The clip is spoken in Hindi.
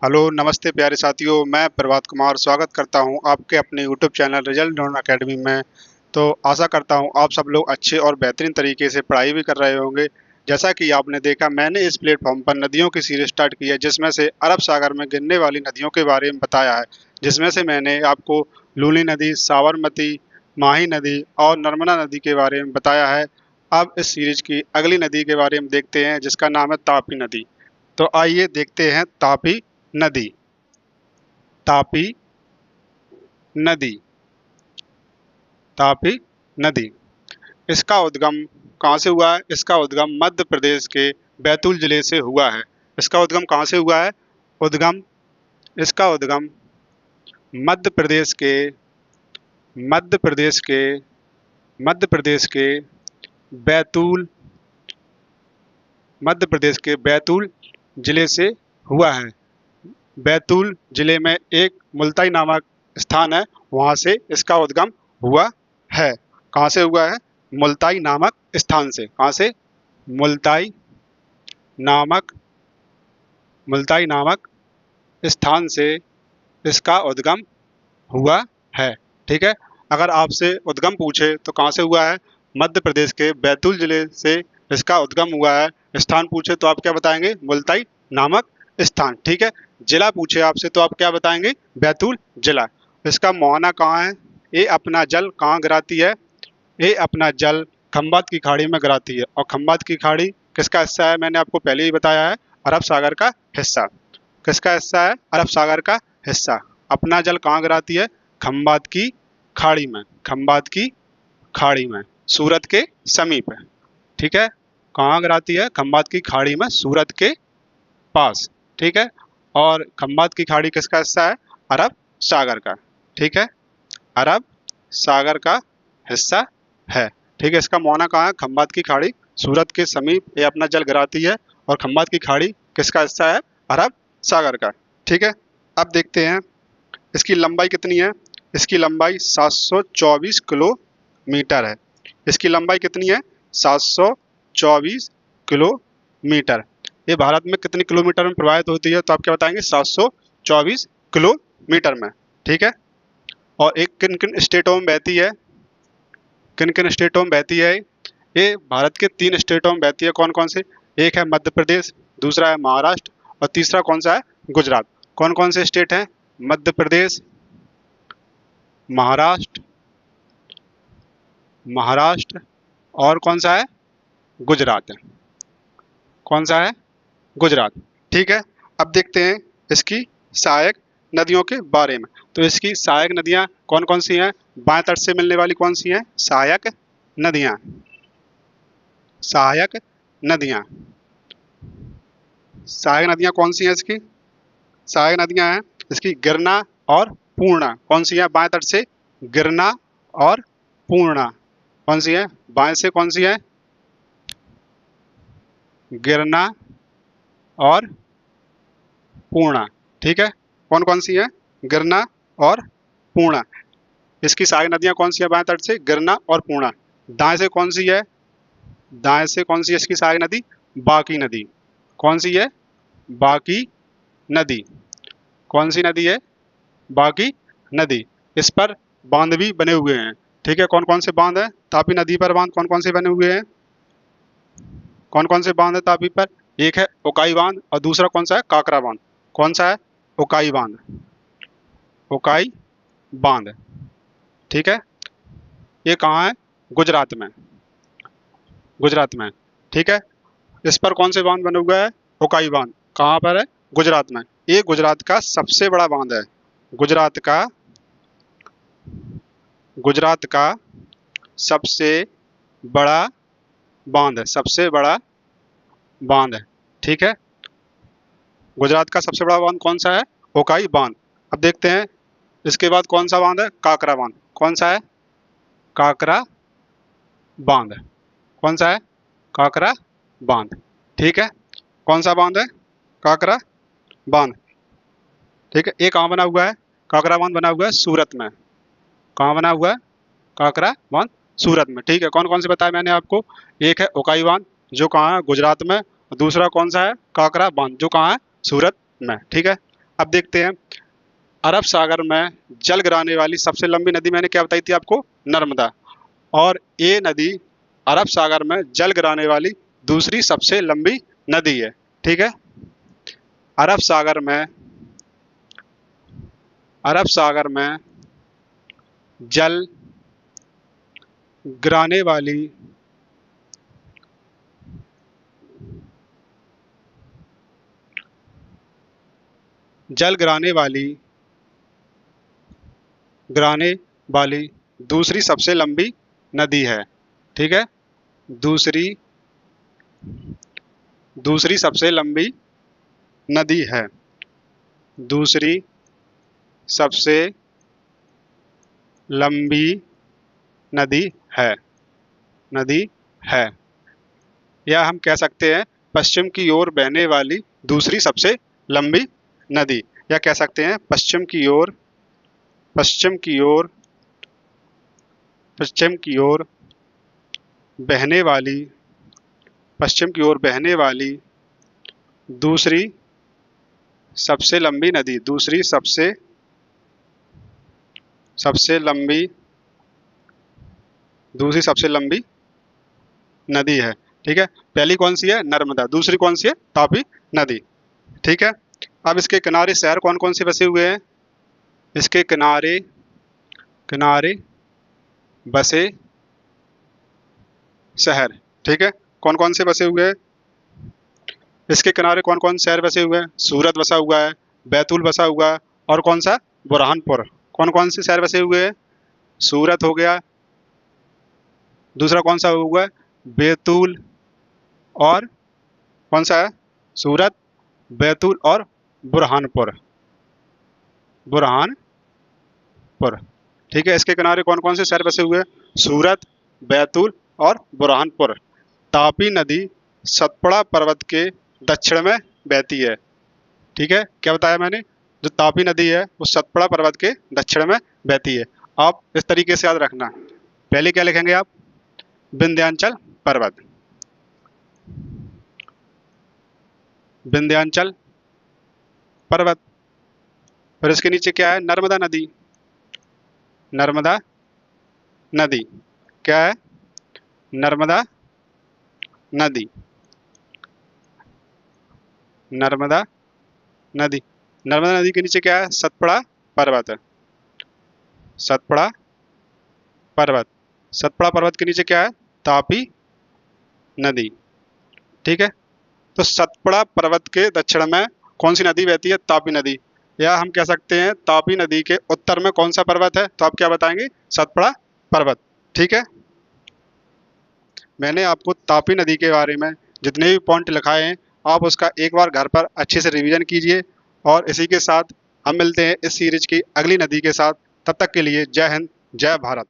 हेलो नमस्ते प्यारे साथियों, मैं प्रभात कुमार स्वागत करता हूं आपके अपने YouTube channel result drone academy में। तो आशा करता हूं आप सब लोग अच्छे और बेहतरीन तरीके से पढ़ाई भी कर रहे होंगे। जैसा कि आपने देखा, मैंने इस प्लेटफॉर्म पर नदियों की सीरीज स्टार्ट की है, जिसमें से अरब सागर में गिरने वाली नदियों के बारे में बताया है। जिसमें से मैंने आपको लूनी नदी, साबरमती, माही नदी और नर्मदा नदी के बारे में बताया है। अब इस सीरीज की अगली नदी के बारे में देखते हैं, जिसका नाम है तापी नदी। तो आइए देखते हैं तापी नदी। तापी नदी। तापी नदी, इसका उद्गम कहाँ से हुआ है? इसका उद्गम मध्य प्रदेश के बैतूल जिले से हुआ है। इसका उद्गम कहाँ से हुआ है? उद्गम इसका उद्गम मध्य प्रदेश के मध्य प्रदेश के मध्य प्रदेश के बैतूल मध्य प्रदेश के बैतूल जिले से हुआ है। बैतूल जिले में एक मुल्ताई नामक स्थान है, वहां से इसका उद्गम हुआ है। कहाँ से हुआ है? मुल्ताई नामक स्थान से। कहाँ से? मुल्ताई नामक मुल्ताई नामक स्थान से इसका उद्गम हुआ है। ठीक है। अगर आपसे उद्गम पूछे तो कहाँ से हुआ है? मध्य प्रदेश के बैतूल जिले से इसका उद्गम हुआ है। स्थान पूछे तो आप क्या बताएंगे? मुल्ताई नामक स्थान। ठीक है। जिला पूछे आपसे तो आप क्या बताएंगे? बैतूल जिला। इसका मुहाना कहाँ है? ये अपना जल कहाँ गिराती है? ये अपना जल खंबात की खाड़ी में गिराती है। और खंबात की खाड़ी किसका हिस्सा है? मैंने आपको पहले ही बताया है, अरब सागर का हिस्सा। किसका हिस्सा है? अरब सागर का हिस्सा। अपना जल कहाँ गिराती है? खंबात की खाड़ी में। खंबात की खाड़ी में, सूरत के समीप है। ठीक है। कहाँ गिराती है? खंबात की खाड़ी में, सूरत के पास। ठीक है। और खंबात की खाड़ी किसका हिस्सा है? अरब सागर का। ठीक है। अरब सागर का हिस्सा है। ठीक है। इसका मौना कहाँ है? खंबात की खाड़ी, सूरत के समीप ये अपना जल गिराती है। और खंबात की खाड़ी किसका हिस्सा है? अरब सागर का। ठीक है। अब देखते हैं इसकी लंबाई कितनी है। इसकी लंबाई 724 किलोमीटर है। इसकी लंबाई कितनी है? 724 किलोमीटर। ये भारत में कितने किलोमीटर में प्रवाहित होती है? तो आप क्या बताएंगे? 724 किलोमीटर में। ठीक है। और एक किन किन स्टेटों में बहती है? किन किन स्टेटों में बहती है? ये भारत के 3 स्टेटों में बहती है। कौन कौन से? एक है मध्य प्रदेश, दूसरा है महाराष्ट्र और तीसरा कौन सा है? गुजरात। कौन कौन से स्टेट हैं? मध्य प्रदेश, महाराष्ट्र महाराष्ट्र और कौन सा है? गुजरात है। कौन सा है? गुजरात। ठीक है। अब देखते हैं इसकी सहायक नदियों के बारे में। तो इसकी सहायक नदियां कौन कौन सी हैं? बाएं तट से मिलने वाली कौन सी हैं? सहायक नदियां। सहायक नदियां। सहायक नदियां कौन सी हैं इसकी? सहायक नदियां हैं इसकी गिरना और पूर्णा। कौन सी है? बाएं तट से गिरना और पूर्णा। कौन सी है? बाएं से कौन सी है? गिरना और पूर्णा। ठीक है। कौन कौन सी है? गिरना और पूर्णा। इसकी सहायक नदियां कौन सी है? बाएं तट से गिरना और पूर्णा। दाएं से कौन सी है? दाएं से कौन सी है इसकी सहायक नदी? बाकी नदी। कौन सी है? बाकी नदी। कौन सी नदी है? बाकी नदी। इस पर बांध भी बने हुए हैं। ठीक है। कौन कौन से बांध है तापी नदी पर? बांध कौन कौन से बने हुए हैं? कौन कौन से बांध है तापी पर? एक है उकाई बांध और दूसरा कौन सा है? काकरा बांध। कौन सा है? उकाई बांध। उकाई बांध। ठीक है। ये कहाँ है? गुजरात में। गुजरात में। ठीक है। इस पर कौन से बांध बने हुए हैं? उकाई बांध। कहाँ पर है? गुजरात में। ये गुजरात का सबसे बड़ा बांध है। गुजरात का गुजरात का सबसे बड़ा बांध है। सबसे बड़ा बांध है। ठीक है। गुजरात का सबसे बड़ा बांध कौन सा है? उकाई बांध। अब देखते हैं इसके बाद कौन सा बांध है? काकरा बांध। कौन सा है? काकरा बांध। कौन सा है? काकरा बांध। ठीक है। कौन सा बांध है? काकरा बांध। ठीक है। ये कहाँ बना हुआ है? काकरा बांध बना हुआ है सूरत में। कहाँ बना हुआ है? काकरा बांध सूरत में। ठीक है। कौन कौन से बताया मैंने आपको? एक है उकाई बांध जो कहाँ है? गुजरात में। और दूसरा कौन सा है? काकरा बांध जो कहाँ है? सूरत में। ठीक है। अब देखते हैं, अरब सागर में जल गिराने वाली सबसे लंबी नदी मैंने क्या बताई थी आपको? नर्मदा। और ये नदी अरब सागर में जल गिराने वाली दूसरी सबसे लंबी नदी है। ठीक है, अरब सागर में जल गिराने वाली दूसरी सबसे लंबी नदी है। ठीक है, दूसरी सबसे लंबी नदी है। दूसरी सबसे लंबी नदी है। या हम कह सकते हैं पश्चिम की ओर बहने वाली दूसरी सबसे लंबी नदी, या कह सकते हैं पश्चिम की ओर बहने वाली दूसरी सबसे लंबी नदी है। ठीक है, पहली कौन सी है? नर्मदा। दूसरी कौन सी है? तापी नदी। ठीक है, अब इसके किनारे शहर कौन कौन से बसे हुए हैं? इसके किनारे बसे शहर। ठीक है, कौन कौन से बसे हुए हैं? इसके किनारे कौन कौन शहर बसे हुए हैं? सूरत बसा हुआ है, बैतूल बसा हुआ है, और कौन सा? बुरहानपुर। कौन कौन से शहर बसे हुए हैं? सूरत हो गया, दूसरा कौन सा हुआ है? बैतूल, और कौन सा है? सूरत, बैतूल और बुरहानपुर। ठीक है, इसके किनारे कौन कौन से शहर बसे हुए हैं? सूरत, बैतूल और बुरहानपुर। तापी नदी सतपुड़ा पर्वत के दक्षिण में बहती है। ठीक है, क्या बताया मैंने? जो तापी नदी है वो सतपुड़ा पर्वत के दक्षिण में बहती है। आप इस तरीके से याद रखना, पहले क्या लिखेंगे आप? विंध्याचल पर्वत, फिर इसके नीचे क्या है? नर्मदा नदी। क्या है? नर्मदा नदी। नर्मदा नदी के नीचे क्या है? सतपुड़ा पर्वत के नीचे क्या है? तापी नदी। ठीक है, तो सतपुड़ा पर्वत के दक्षिण में कौन सी नदी बहती है? तापी नदी। या हम कह सकते हैं तापी नदी के उत्तर में कौन सा पर्वत है? तो आप क्या बताएंगे? सतपुड़ा पर्वत। ठीक है, मैंने आपको तापी नदी के बारे में जितने भी पॉइंट लिखाए हैं आप उसका एक बार घर पर अच्छे से रिवीजन कीजिए। और इसी के साथ हम मिलते हैं इस सीरीज की अगली नदी के साथ। तब तक के लिए जय हिंद, जय भारत।